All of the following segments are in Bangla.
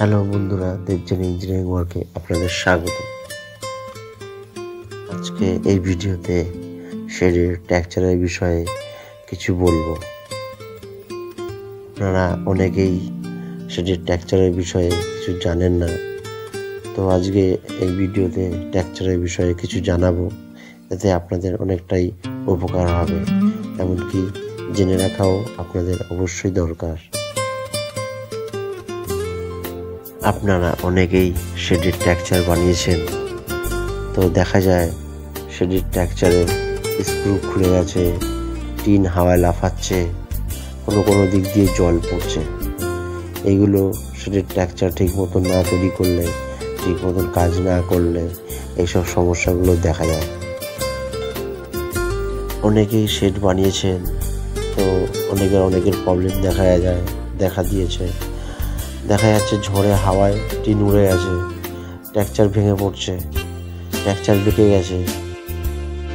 হ্যালো বন্ধুরা, দেবযান ইঞ্জিনিয়ারিং ওয়ার্কে আপনাদের স্বাগত। আজকে এই ভিডিওতে শেডের টেক্সচারের বিষয়ে কিছু বলবো। আপনারা অনেকেই শেডের টেক্সচারের বিষয়ে কিছু জানেন না, তো আজকে এই ভিডিওতে টেক্সচারের বিষয়ে কিছু জানাবো, এতে আপনাদের অনেকটাই উপকার হবে, এমনকি জেনে রাখাও আপনাদের অবশ্যই দরকার। আপনারা অনেকেই শেডের টেক্সচার বানিয়েছেন, তো দেখা যায় শেডের টেক্সচারের স্ক্রু খুলে গেছে, টিন হাওয়ায় লাফাচ্ছে, কোনো দিক দিয়ে জল পড়ছে। এইগুলো শেডের টেক্সচার ঠিক মতন না তৈরি করলে, ঠিক মতন কাজ না করলে এইসব সমস্যাগুলো দেখা যায়। অনেকেই শেড বানিয়েছেন, তো অনেকের প্রবলেম দেখা দিয়েছে। দেখা যাচ্ছে ঝড়ে হাওয়ায় টিন উড়ে গেছে, টেক্সচার ভেঙে পড়ছে, টেক্সচার বেঁকে গেছে।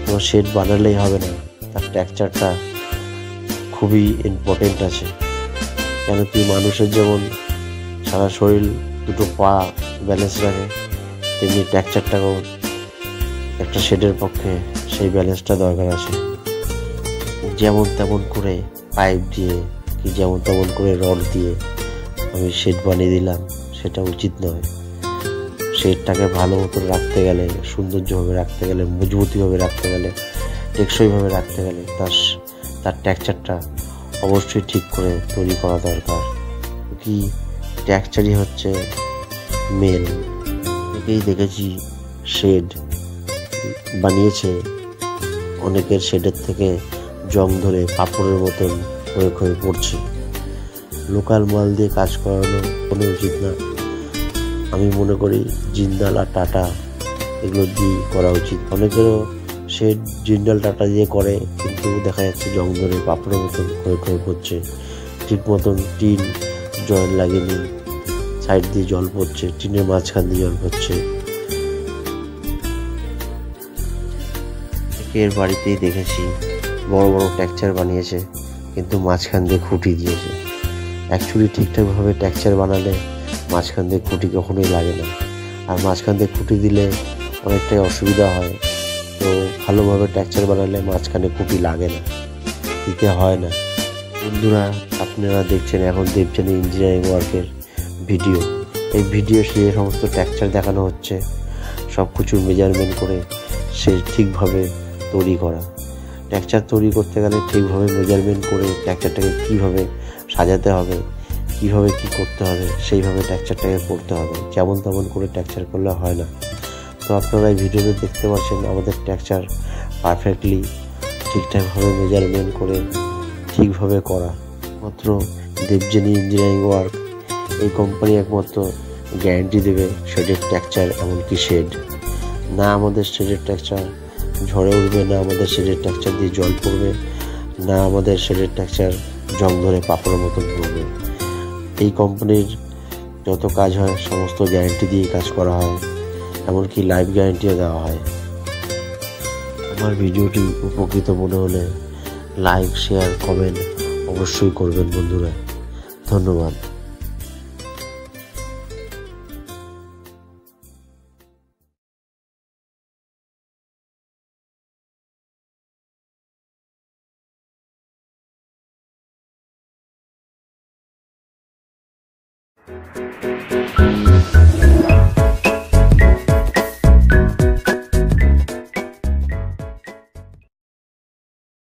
তো শেড বানালেই হবে না, তার টেক্সচারটা খুবই ইম্পর্টেন্ট আছে। কেন কি মানুষের যেমন সারা শরীর দুটো পা ব্যালেন্স রাখে, তেমনি টেক্সচারটাকেও একটা শেডের পক্ষে সেই ব্যালেন্সটা দরকার আছে। যেমন তেমন করে পাইপ দিয়ে কি যেমন তেমন করে রড দিয়ে আমি শেড বানিয়ে দিলাম, সেটা উচিত নয়। শেডটাকে ভালো মতো রাখতে গেলে, সৌন্দর্যভাবে রাখতে গেলে, মজবুতিভাবে রাখতে গেলে, টেকসইভাবে রাখতে গেলে তার টেক্সচারটা অবশ্যই ঠিক করে তৈরি করা দরকার। কি টেক্সচারই হচ্ছে মেন। অনেকেই দেখেছি শেড বানিয়েছে, অনেকের শেডের থেকে জং ধরে পাপড়ের মতন হয়ে পড়ছে। লোকাল মাল দিয়ে কাজ করানো কোনো উচিত না। আমি মনে করি জিন্দাল আর টাটা এগুলো দিয়ে করা উচিত। অনেকেরও শেড জিন্দাল টাটা দিয়ে করে, কিন্তু দেখা যাচ্ছে জং ধরে পাপড়ের মতন হয়ে পড়ছে। ঠিক মতন টিন জয়েন্ট লাগেনি, সাইড দিয়ে জল পড়ছে, টিনের মাঝখান দিয়ে জল পড়ছে। এর বাড়িতেই দেখেছি বড় বড় টেক্সচার বানিয়েছে, কিন্তু মাঝখান দিয়ে খুঁটি দিয়েছে। অ্যাকচুয়ালি ঠিকঠাকভাবে টেক্সচার বানালে মাঝখান দিয়ে খুঁটি কখনোই লাগে না, আর মাঝখান দিয়ে খুঁটি দিলে অনেকটাই অসুবিধা হয়। তো ভালোভাবে টেক্সচার বানালে মাঝখানে খুঁটি লাগে না, দিতে হয় না। বন্ধুরা, আপনারা দেখছেন এখন দেবযান ইঞ্জিনিয়ারিং ওয়ার্কের ভিডিও। এই ভিডিও সে সমস্ত টেক্সচার দেখানো হচ্ছে, সব কিছু মেজারমেন্ট করে সে ঠিকভাবে তৈরি করা। টেক্সচার তৈরি করতে গেলে ঠিকভাবে মেজারমেন্ট করে টেক্সচারটাকে কীভাবে সাজাতে হবে, কীভাবে কী করতে হবে, সেইভাবে টেক্সচারটাকে করতে হবে। যেমন তেমন করে টেক্সচার করলে হয় না। তো আপনারা এই ভিডিওতে দেখতে পাচ্ছেন আমাদের টেক্সচার পারফেক্টলি ঠিকঠাকভাবে মেজারমেন্ট করে ঠিকভাবে করা। মাত্র দেবযান ইঞ্জিনিয়ারিং ওয়ার্ক এই কোম্পানি একমাত্র গ্যারান্টি দেবে শেডের টেক্সচার, এমনকি শেড না আমাদের শেডের টেক্সচার ঝড়ে উঠবে, না আমাদের শেডের টেক্সচার দিয়ে জল পড়বে, না আমাদের শেডের টেক্সচার জং ধরে পাপড়ের মতন পড়বে। এই কোম্পানির যত কাজ হয় সমস্ত গ্যারান্টি দিয়ে কাজ করা হয়, এমনকি লাইফ গ্যারান্টিও দেওয়া হয়। আমার ভিডিওটি উপকৃত মনে হলে লাইক, শেয়ার, কমেন্ট অবশ্যই করবেন বন্ধুরা। ধন্যবাদ।